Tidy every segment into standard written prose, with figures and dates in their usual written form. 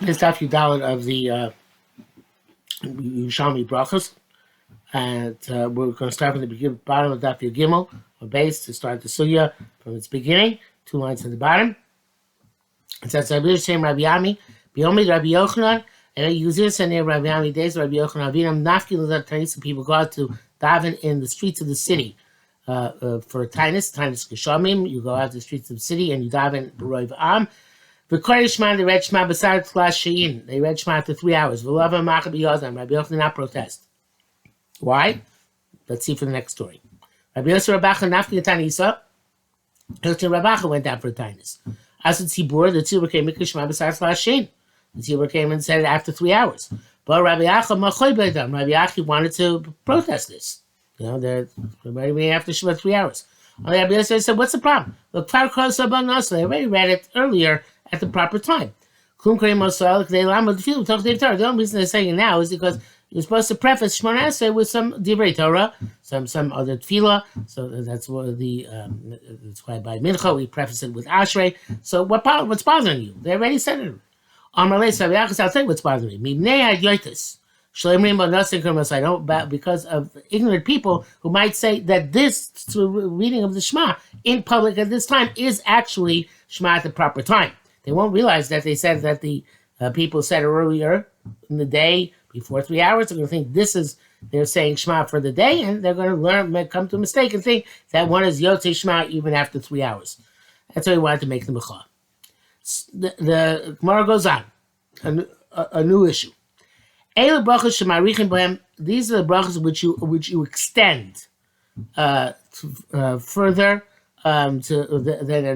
This Daf Yudalad of the Yerushalmi Berachos, and we're going to start from the bottom of Daf Yud or base to start the Sugya from its beginning, 2 lines at the bottom. It says, Rabbi Yisrael Rabbi Yami, Biomi Rabbi Yochanan, and Yuzir Sanir Rabbi Yami days Rabbi Yochanan Avinam Nafki Lazat Tanis. People go out to daven in the streets of the city for Tanis Geshamim. You go out to the streets of the city and you daven B'Roiv Am. They read Shema beside Tlash Shein. They read Shema after 3 hours. V'lava Machabi Yozam. Rabbi Yochanan did not protest. Why? Let's see for the next story. Rabbi Yosef Rabacha Nafki Tanisa. Rabacha went down for a Tanis. As the Tzibur, the Tzibur came to Shema beside Tlash Shein. The Tzibur came and said it after 3 hours. But Rabbi Acha Machoy Beidam. Rabbi Acha wanted to protest this. You know, they're ready after Shema 3 hours. Rabbi Yosef said, "What's the problem? Look, they already read it earlier at the proper time. The only reason they're saying it now is because you're supposed to preface Shemona Esrei with some Divrei Torah, some other tefillah. So that's what that's why by Mincha we preface it with Ashrei. So what's bothering you? They already said it. I'll tell you what's bothering me. Because of ignorant people who might say that this reading of the Shema in public at this time is actually Shema at the proper time. They won't realize that they said that the people said earlier in the day before 3 hours. They're going to think they're saying Shema for the day, and they're going to come to a mistake and think that one is Yotzei Shema even after 3 hours. That's why we wanted to make the Mecha. The Gemara goes on, a new issue. These are the brachas which you extend further than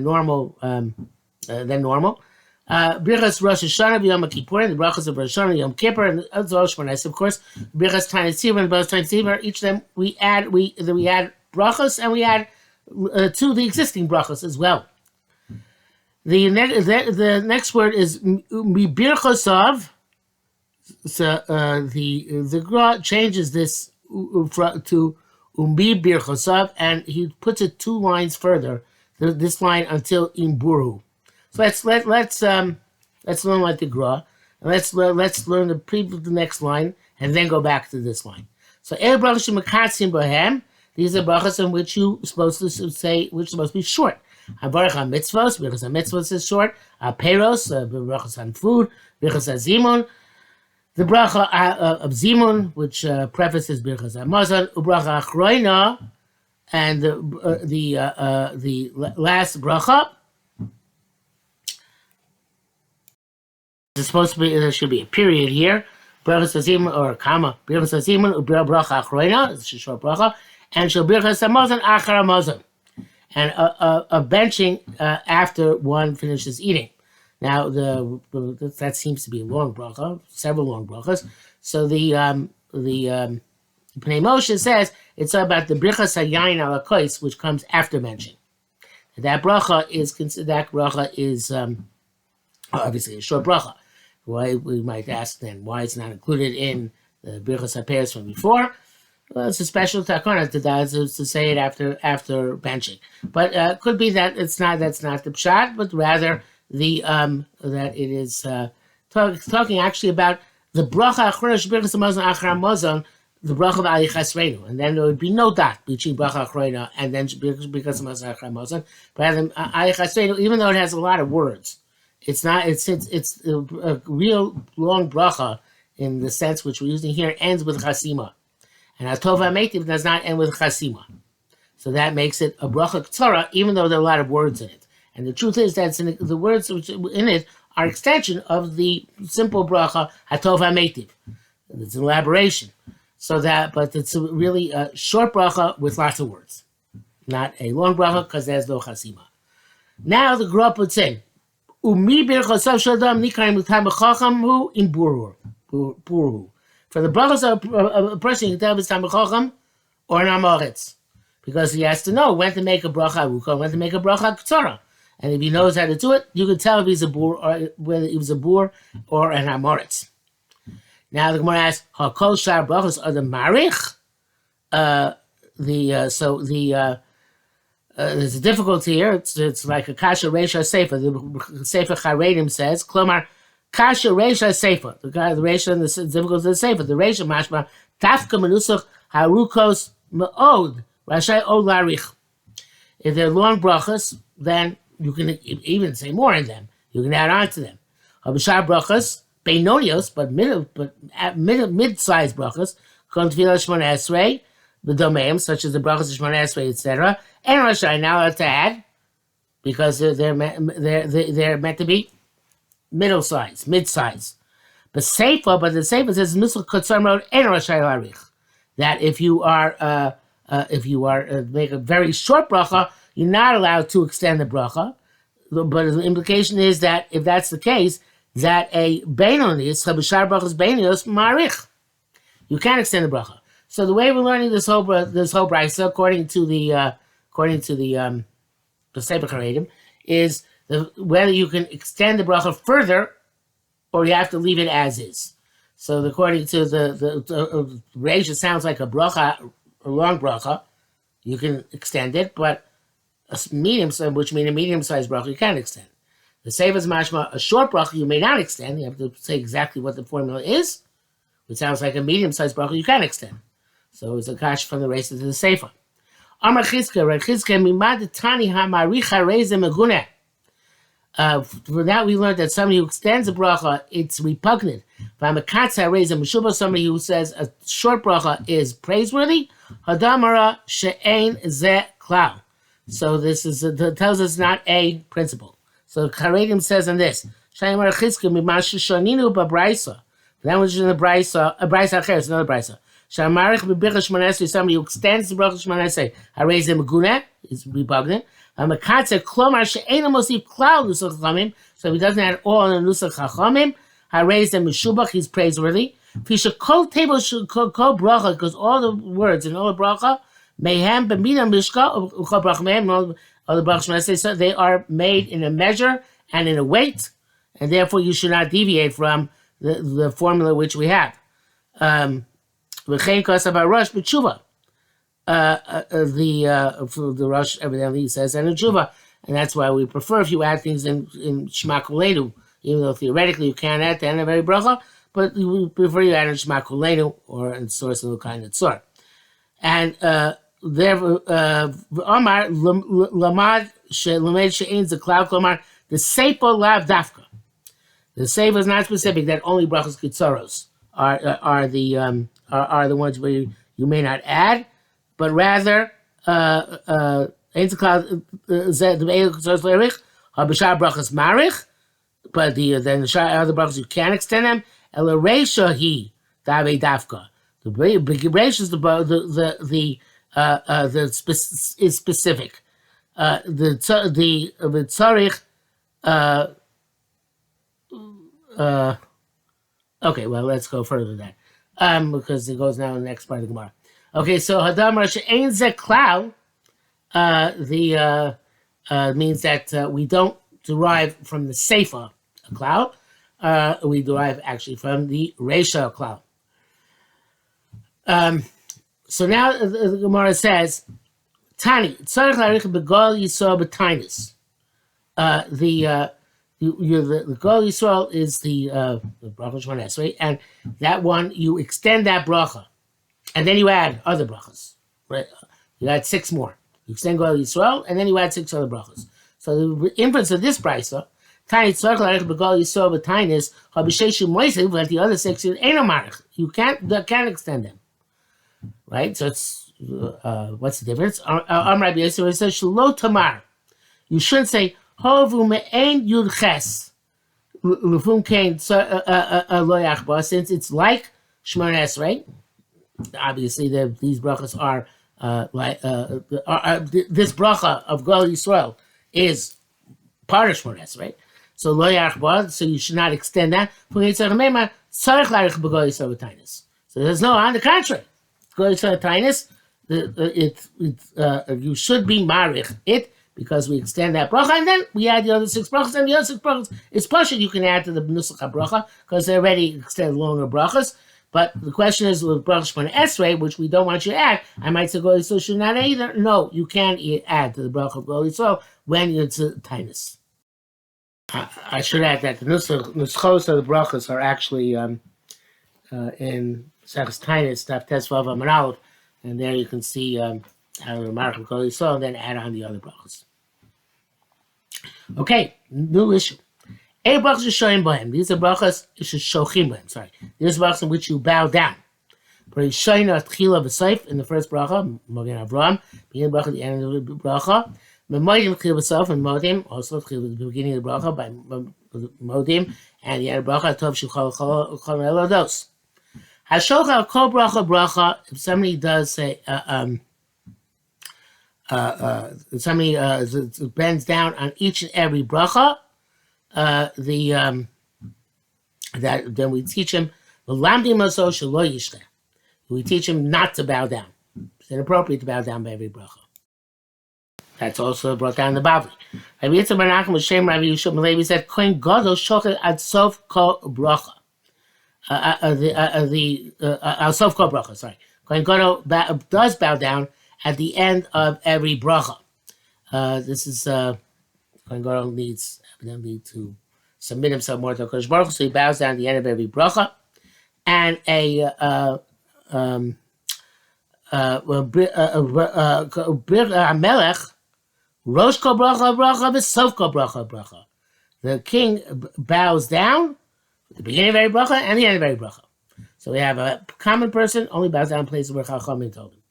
normal. Birchas Rosh Hashanah v'Yom Kippur, and the brachas of Rosh Hashanah, Yom Kippur, and Zol Shmones. Of course, Birchas Tainus Tzibur and Bos Tainus Tzibur. Each of them we add brachas, and we add to the existing brachas as well. The next word is Mibirchosav. So the Gra changes this to Umbi Birchosav, and he puts it 2 lines further. This line until Imburu. So let's learn like the Gra, and let's learn the next line, and then go back to this line. So these are brachas in which you're supposed to say, which are supposed to be short. Havarach mitzvos, because mitzvos is short. Peros, brachas on food. Brachas zimun. The bracha of zimun, which prefaces brachas hamazon. Ubracha achroina, and the last bracha. It's supposed to be, there should be a period here. Brachas hazimun or comma. Brachas hazimun ubracha achroina. It's a short bracha, and shel brachas hamazon achar hamazon. And a benching after one finishes eating. Now that seems to be a long bracha, several long brachas. So the Pnei Moshe says it's about the brichas hayayin ala kois, which comes after benching. That bracha is obviously a short bracha. Why, we might ask then, why it's not included in the brichas haperes from before? Well, it's a special takana to say it after benching, but could be that that's not the pshat, but rather that it is talking actually about the bracha achronos birchas hamazon achar hamazon, the bracha of Ali Chasreinu, and then there would be no dot between bracha achroina and then birchas hamazon achar hamazon. Rather, Ali Chasreinu, even though it has a lot of words, it's not. It's a real long bracha in the sense which we're using here. Ends with chasima. And Atova Meitiv does not end with Chasima. So that makes it a bracha k'tzara, even though there are a lot of words in it. And the truth is that the words which in it are extension of the simple bracha Atova Meitiv. It's an elaboration. But it's really a short bracha with lots of words. Not a long bracha because there's no Chasima. Now the Gra puts in, Umi birchosav shadam nikaim l'tam b'chacham in burur. For the brachas of a person, you can tell if it's Talmid Chacham or an Amoritz, because he has to know when to make a bracha Arucha, when to make a bracha K'tzara. And if he knows how to do it, you can tell if he's a bur or whether he was a bur or an Amoritz. Now the Gemara asks, "Hakol shar brachas are the marich?" There's a difficulty here. It's like a kasha reisha sefer. The sefer Charedim says, "Klomar Kasha Reisha Sefer. The Reisha and the difficulty of the Sefer. The Reisha mashma tafka menusach harukos me'od rashai od larich. If they're long brachas, then you can even say more in them. You can add on to them. Habashar brachas beinonios, but mid-sized brachas. Kon tefillah shmona esrei, the domain, such as the brachas of shmona esrei, etc. And rashai now allowed to add because they're meant to be middle size, mid-size. But the Seifa says nusach kotzar mode and rashai larich. That if you are make a very short bracha, you're not allowed to extend the bracha. But the implication is that if that's the case, that a beinonis chabashar brachas beinonis marich, you can't extend the bracha. So the way we're learning this whole brisa, according to the Sefer Charedim, is whether you can extend the bracha further, or you have to leave it as is. So according to the Reish, it sounds like a bracha, a long bracha. You can extend it, but a medium-sized bracha, you can't extend. The Sefer's mashma, a short bracha, you may not extend. You have to say exactly what the formula is. It sounds like a medium-sized bracha, you can extend. So it's a kash from the Reish to the Sefer. Amar Chizke, mimad tani hamaricha reizeh meguneh. For that we learned that somebody who extends a bracha, it's repugnant. Somebody who says a short bracha is praiseworthy. Hadamara she'ein ze klal. So this tells us not a principle. So Charedim says on this, Shaymar Chizke mimash shaninu b'braisa. That was in the brisa, a brisa acher, it's another brisa. Shamarich b'bircha shmona esrei, somebody who extends the bracha shmona esrei, harezeh meguneh, is repugnant. Makatze klomar she'ena mosif klal nusach chachamim, so he doesn't add all in the nusach chachamim. Harezeh meshubach, he's praiseworthy. Fisha kol table kol bracha, because all the words in all the bracha, mehem b'mina mishka uchol bracha mehem, all the brachas shmona esrei, so they are made in a measure and in a weight, and therefore you should not deviate from the formula which we have. V'chein kosav rosh b'tshuva. The Rosh evidently says and in tshuva, and that's why we prefer if you add things in Shema Kuleinu, even though theoretically you can't add to end of every bracha, but we prefer you add in Shema Kuleinu or in source of the kind of tzor. And therefore, Omar lamad shelamed she'ein zeklal klomar the seifa lav dafka. The seifa is not specific that only brachas kitzaros are the ones where you may not add, but rather the brachas marich, but then the other brachas you can extend them. El reisha he dave dafka. The reisha is specific. The tzarich. Okay, well, let's go further than that, because it goes now in the next part of the Gemara. Okay, so Hadam Rasha Ein Ze Klal, means that we don't derive from the Seifa Klal, we derive actually from the Reisha Klal. So now the Gemara says, Tani, Tzarech Larich Begol Yisrael B'Tainis. The Gol Yisrael is the bracha shmona esrei, and that one you extend that bracha, and then you add other brachas. Right? You add 6 more. You extend Gol Yisrael, and then you add 6 other brachas. So the inference of this brisa, Tani tzarech larich begol Yisrael b'tainis habisheshu moisev, but the other 6 is eno marich. You can't extend them. Right? So it's what's the difference? Rabbi Yosef says shelo tamar. You shouldn't say Hovu me'ein yud ches l'fum kein lo yachba, since it's like shmona esrei. Obviously, these brachas are this bracha of Gol Yisrael is part of shmona esrei. So lo yachba, so you should not extend that. So there's no, on the contrary, Gol Yisrael tainis, you should be marich it, because we extend that bracha, and then we add the other 6 brachas, and the other 6 brachas, it's pashut you can add to the nusach bracha, because they already extend longer brachas. But the question is, with brachas shmona esrei, which we don't want you to add, I might say Gol Yisrael should not either. No, you can add to the bracha of Gol Yisrael when it's a tainus. I should add that the nuschos of the brachos are actually in Sechus Tainis, Daf Tesvav Amud Aleph, and there you can see how the Mark Kol Yisrael, and then add on the other brachos. Okay, new issue. A brachos shochim b'hem. These are brachos shochim b'hem. Sorry, these are brachos in which you bow down. Shoyna tchila v'seif in the first bracha, Mogen Avraham. Beginning bracha, the end of the bracha. Modim tchila v'seif and Modim also tchila at the beginning of the bracha by Modim and the end of the bracha tov shulchol chol elados. Hashocha kol bracha. If somebody does say somebody bends down on each and every bracha, that then we teach him we teach him not to bow down. It's inappropriate to bow down by every bracha. That's also brought down in the Bavli. Rabbi Yitzchak Bar Nachman Shem Rabbi Yerushalmi Levi said, "Kohen Gadol shochet ad sof kol bracha." Sof kol bracha. Sorry, Kohen Gadol does bow down at the end of every bracha. This is Kohen Gadol needs evidently to submit himself more to Kodesh Baruch Hu, so he bows down at the end of every bracha, and a melech rosh kol bracha v'sof kol bracha. The king bows down at the beginning of every bracha and the end of every bracha. So we have a common person only bows down in places where Chachamim told him.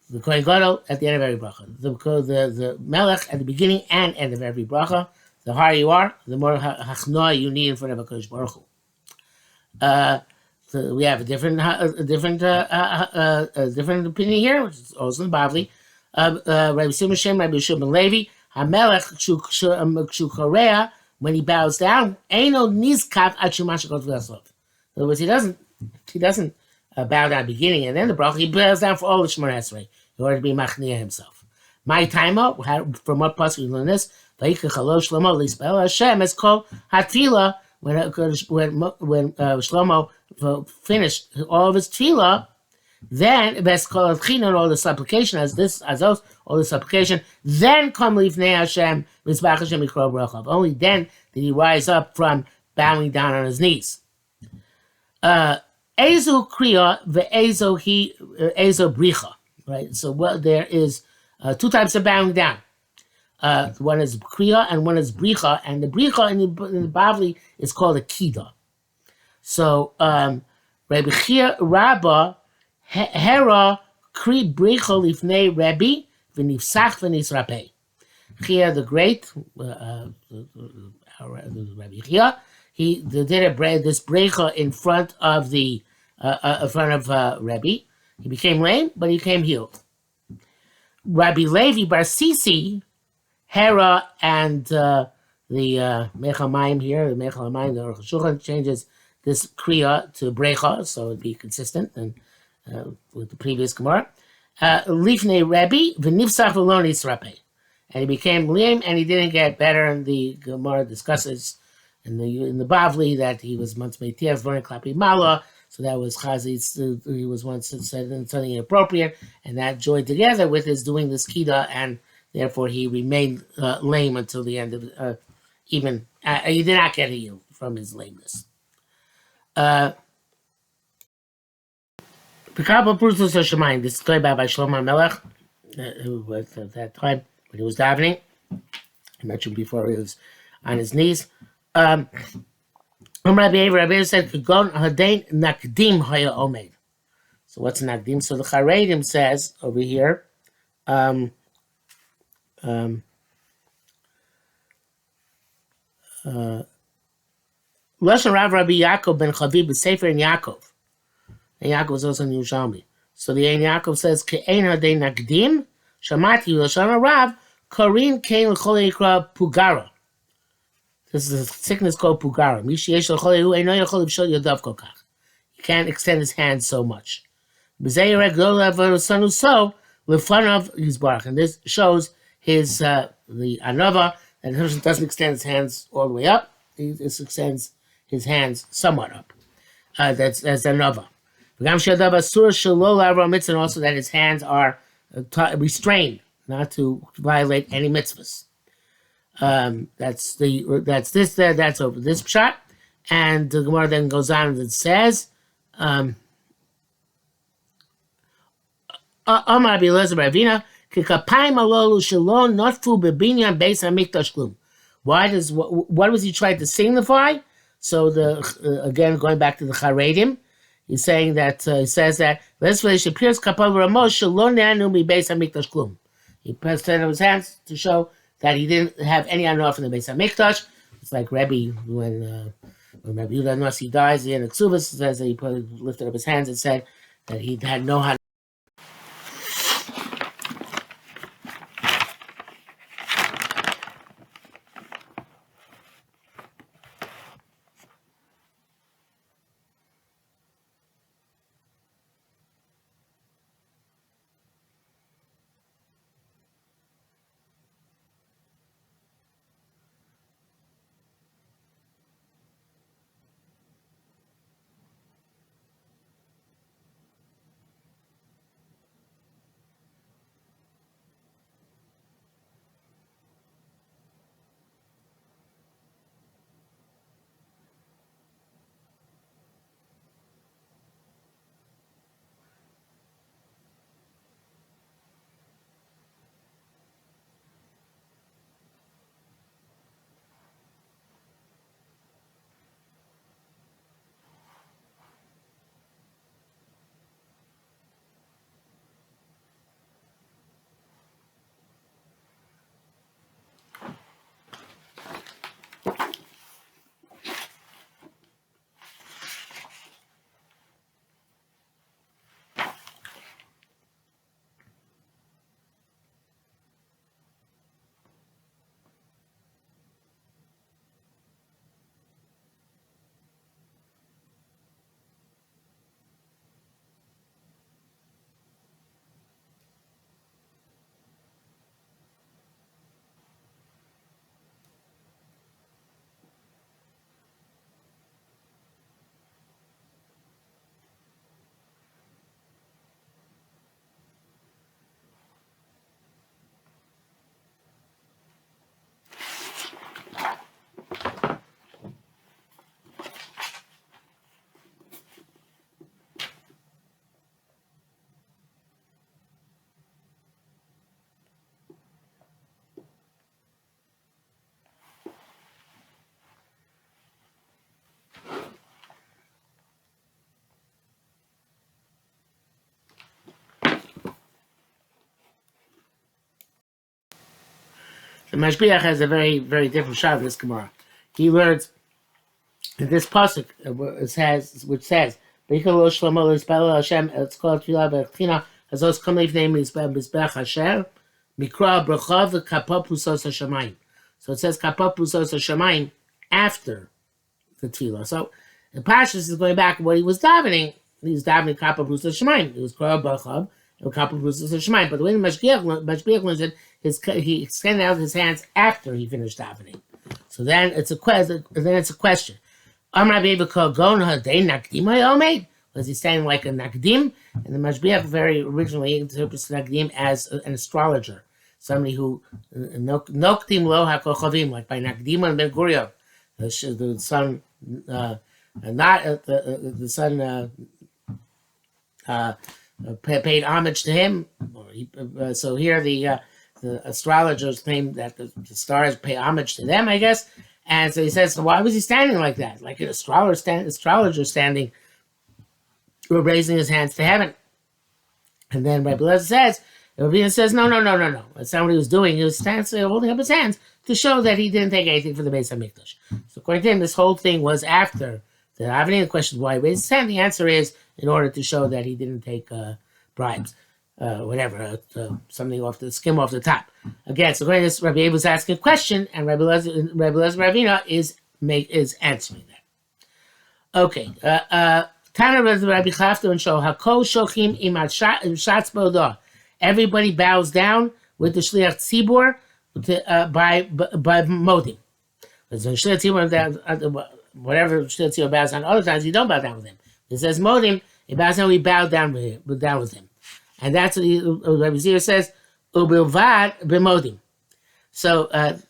The Kohen Gadol at the end of every bracha. The melech at the beginning and end of every bracha. The higher you are, the more hachnoah you need in front of a Kodesh Baruch Hu. So we have a different opinion here, which is also in the Bavli. Rabbi Simon Shem, Rabbi Yerushalmi Levi, Hamelech Shukorea, when he bows down, Eino Nizkav Achumashakot V'Asov. In other words, he doesn't bow down at the beginning and then the bracha. He bows down for all the Shemona Esrei in order to be machniah himself. My timer, from what pasuk we learn this? Vayikach Halo Shlomo Lispel Hashem is called Hatfila. When Shlomo finished all of his tefillah, then best called Chinon, all the supplication all the supplication. Then come Lifnei Hashem Mizbach Hashem Yikro Bracha. Only then did he rise up from bowing down on his knees. Ezo kriya ve'ezo bricha. Right. So there is two types of bowing down. One is kriya and one is bricha, and the bricha in the Bavli is called a kida. So Rabbi Chia Rabba Hera Kri Bricha Lifnei Rabbi V'Nifsach V'Nisrapei. Chia the Great, Rabbi Chia, he did this bricha in front of Rabbi. He became lame, but he became healed. Rabbi Levi Bar Sisi, Hera, and the Mechal Mayim here, the Mechal Mayim, the Aruch HaShulchan changes this kriya to brecha, so it'd be consistent and with the previous Gemara. Lifnei Rebbe v'nifsach v'lo nisrapeh, and he became lame and he didn't get better. And the Gemara discusses in the Bavli that he was once meitias learning klapi mala, so that was chazit. He was once said something inappropriate, and that joined together with his doing this kida, and therefore he remained lame until the end of he did not get healed from his lameness. Pekabel Brutus Hashemayim. This is told by Shlomo Melech, who was at that time when he was davening. I mentioned before he was on his knees. Rabbi said, "Kagon hadein nakdim haya omed." So what's nakdim? So the Charedim says over here. Lashon Rav Rabbi Yaakov ben Chaviv b'Sefer in Yaakov. And Yaakov was also in Yerushalmi. So the Ein Yaakov says, "Ke'ein hadei nakdim shamati Lashon Rav karin kein l'chol yikra pugara." This is a sickness called pugara. Mishi yesh l'chol yehu eino yachol l'bshol yodav kol kach. He can't extend his hands so much. B'zei yerek lo l'avosanu so l'fanav yizbarach. And this shows his the anava, that the person doesn't extend his hands all the way up. He just extends his hands somewhat up. That's anava. And also that his hands are restrained, not to violate any mitzvahs. That's over this shot, and the Gemara then goes on and it says, Amar Rabbi Elazar Ravina, Kikapayim alolu shalom notfu bebinyan beis hamikdash klum. What was he trying to signify? So again going back to the Charedim, he's saying that he says that let's say Shapir's kapal ramos shalom ne'anu mi beis hamikdash klum. He pressed out his hands to show that he didn't have any honor from the beis hamikdash. It's like Rebbe when Rabbi Yehuda Nasi dies, the end of Ksubas says that he lifted up his hands and said that he had no honor. The Mashbiach has a very, very different shot of this Gemara. He learns in this pasuk, which says, "B'ikalo shlomo l'yispalel Hashem et kol tefillah v'china hazos kam lifnei mizbeach Hashem mikra bracha v'kapah pusos hashamayim." So it says kapah pusos hashamayim after the tefillah. So the Pashas is going back to what he was davening. He was davening kapah pusos hashamayim. It was kra bracha and kapah pusos hashamayim. But the way the Mashbiach learns it, he extended out his hands after he finished davening. So then it's a question. Was he standing like a Nagdim? And the Mashbiach very originally interprets Nagdim as an astrologer, somebody who Noktim lo hakochavim, like by Nagdim and Ben Gurion, the sun, the sun paid homage to him. So here the astrologers claim that the stars pay homage to them, I guess. And so he says, so why was he standing like that? Like an astrologer standing, or raising his hands to heaven. And then Rabbi Elazar says, no. That's not what he was doing. He was standing, holding up his hands to show that he didn't take anything for the Beis HaMikdash. So according to him, this whole thing was after the davening. The question is why he raised his hand. The answer is in order to show that he didn't take bribes. Something skim off the top. Again, so going this, Rabbi Abe was asking a question, and Rabbi Elazar Ravina is answering that. Okay. Tana Rabbi Chafta and Show Hakol Shochim im Shatz Bodah. Everybody bows down with the Shliach Tzibor by Modim. Because the Shliach Tzibor, whatever Shliach Tzibor bows down, other times you don't bow down with him. It says Modim, he bows down, we bow down with him. And that's what Rabbi Zir says, Ubilvad b'modim. So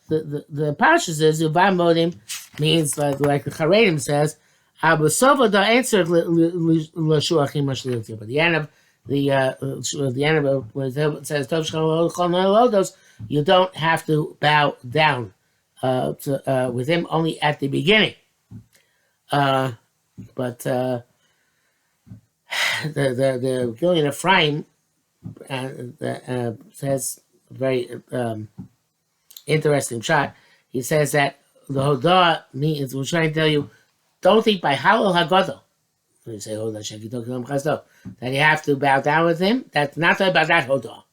the parasha says Yuvam Modim means like the Charedim says, Abasova the answer l'shuachim mashliutim. But the end of the end of when it says Tov Shchol Lodos, you don't have to bow down with him only at the beginning. But the Gillian Ephraim says a very interesting shot. He says that the Hodah means, we're trying to tell you, don't think by Halal Hagadol. When you say Hodah Shekito Kilam Chazdo, that you have to bow down with him. That's not talking about that Hodah.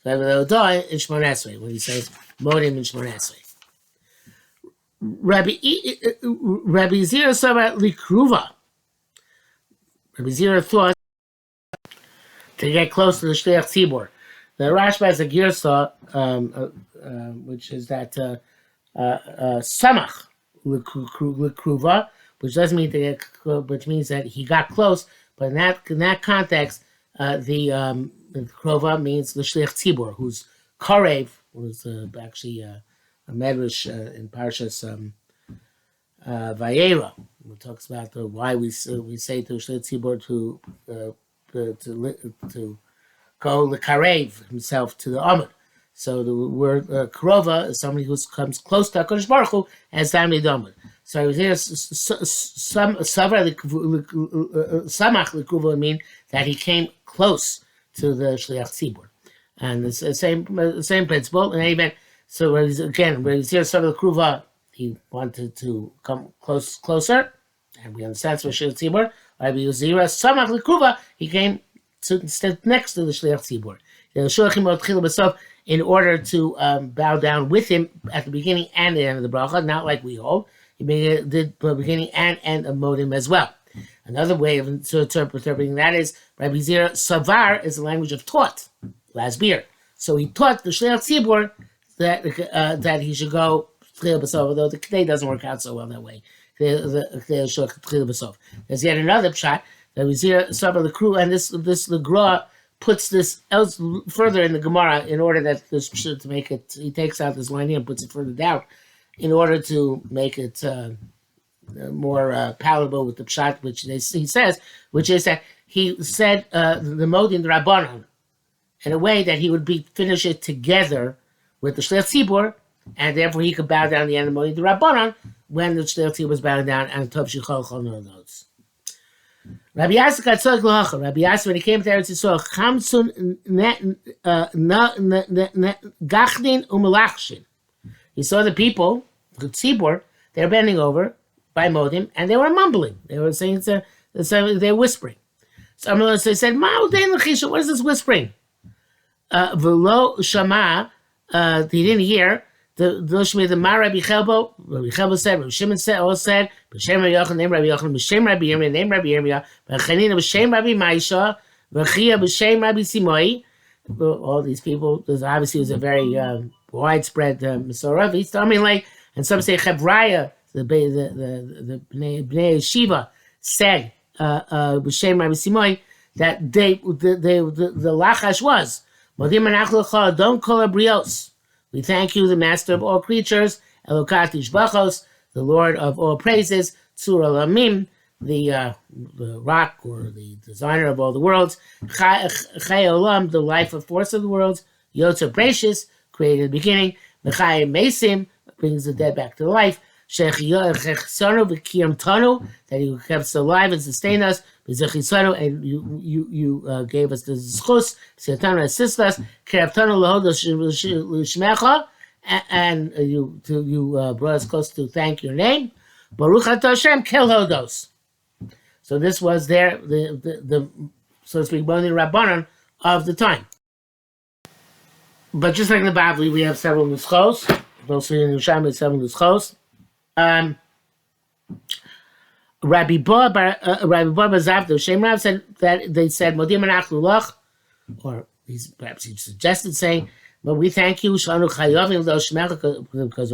So the Hodah in Shmon Esrei, when he says Modim in Shmon Esrei. Rabbi Zira Sava Likruva. Rabbi Zira thought to get close to the Shliach Tzibor. The Rashba has a girsa, which is that Samach Likruva, which doesn't mean to get, which means that he got close. But in that context, the Krova means the Shliach Tzibor, who's Karev, who's actually a medrash in Parshas Vayera. It talks about why we say to Shliach Tzibor to go the Karev himself to the Amud. So the word Krova is somebody who comes close to HaKadosh Baruch Hu as Tamid Amud. So here, Samach L'Kruva mean that he came close to the Shliach Tzibor, and it's the same principle. In any event, so again, when he's here, Samach L'Kruva, he wanted to come closer, and we understand for Shliach Tzibor. Rabbi Yuzira Samach L'Kruva, he came to stand next to the Shliach Tzibor. In order to bow down with him at the beginning and the end of the bracha, not like we hold. He did the beginning and end of Modim as well. Another way of interpreting that is Rabbi Zira Savar is the language of taught, lasbir. So he taught the Shliach Tzibor that he should go Tchil B'Sof, although the Kedei doesn't work out so well that way. There's yet another pshat. Rabbi Zira Savar the crew, and this the Gra puts this else further in the Gemara in order that this to make it. He takes out this line here and puts it further down, in order to make it more palatable with the pshat, which he says, which is that he said the Modin the Rabbanon in a way that he would finish it together with the Shliach Tzibor, and therefore he could bow down the end of Modin the Rabbanon when the Shliach Tzibor was bowing down and Tov Shechol Chol Nodos. Rabbi Yasser got tzorich l'hocha. Rabbi Yasser, when he came to Eretz Yisrael, chamsun gachdin u'melachshin. He saw the people, the tzibor, they were bending over by Modim, and they were mumbling. They were saying, they were whispering. So they said, what is this whispering? V'lo shama, he didn't hear. The Mar Rabbi Chelbo said, Rabbi Shimon said, B'Shem Rabbi Yochanan, name Rabbi Yochanan, B'Shem Rabbi Yirmiyah, name Rabbi Yirmiyah, B'Chanina, B'Shem Rabbi Maisha, V'Chia, B'Shem Rabbi Simoi. All these people, this obviously was a very widespread Masorah. And some say Chevraya, the Bnei Yeshiva, said, B'Shem Rabbi Simoi, that the Lachash was, Modim Anach L'Cha, don't call a brios. We thank you, the master of all creatures, Elokatish Berachos, the Lord of all praises, Tzur Alamim, the rock or the designer of all the worlds, Chai Olam, the life of force of the worlds, Yotzer Berachos, created in the beginning, Mechai Mesim, brings the dead back to life, Shechsonu v'Kiyam Tonu, that you kept us alive and sustained us, V'Zechisonu, and you gave us the Zchus, V'Siyatanu, assist us, Kerabtanu L'Hodos L'Shmecha, and you brought us close to thank your name, Baruch Atah Hashem Kel Hodos. So this was the so to speak, Boni Rabbanon of the time. But just like in the Bavli, we have several Nuschos. Those in Yerushalmi, several Nuschos. Rabbi Bar Zavdo, Shem Rav said that they said Modim Anachnu Lach, or perhaps he suggested saying, "But we thank you, Shanu Chayovim Lo Shmecha," because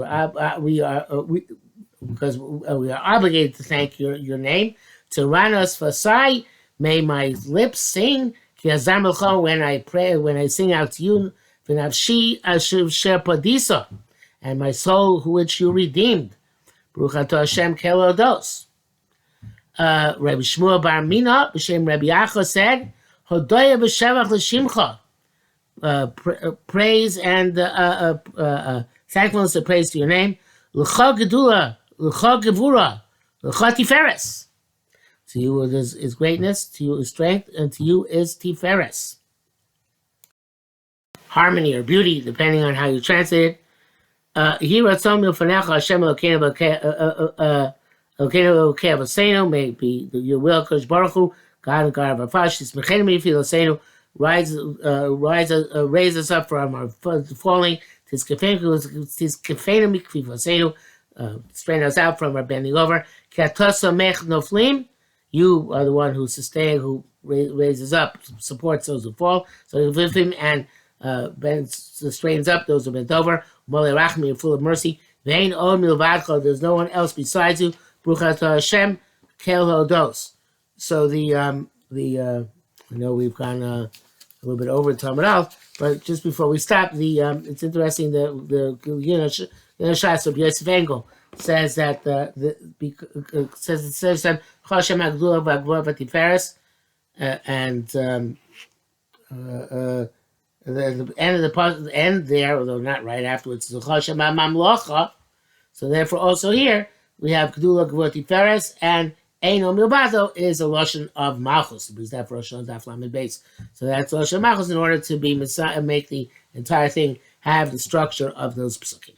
we are obligated to thank your name. To Ranos Fasai, may my lips sing. Ki Azam Elchon, when I pray, when I sing out to you, V'Nafshi Asher Padisa. and my soul which you redeemed. Baruch atah Hashem kelodos. Rabbi Shmuel Bar Mina, b'shem Rabbi Yachos said, Hodoya b'shevach l'shimcha. Praise and thankfulness and praise to your name. L'cha gedula, l'cha gevura, l'cha tiferes. To you is greatness, to you is strength, and to you is tiferes. Harmony or beauty, depending on how you translate it. May be your will, Kosh Baruch Hu, God and God of our fathers, raise us up from our falling, straighten us out from our bending over. You are the one who sustains, who raises up, supports those who fall. So you lift him and straightens up those who bent over. You're full of mercy. There's no one else besides you. Baruch atah Hashem kel hodos. So I know we've gone a little bit over Talmud Aleph, but just before we stop, it's interesting that the Shas of Yosef Engel says that says that Hashem Agdula v'Agvura v'Tiferes, and the end there, although not right afterwards, is Hashem Mamlocha. So therefore, also here we have Gdula Gvura Tiferes, and Eino Milbato is a lashon of Malchus, because that for Rosh Hashanah Daf Lamed Beis. So that's lashon Malchus in order to be make the entire thing have the structure of those psukim.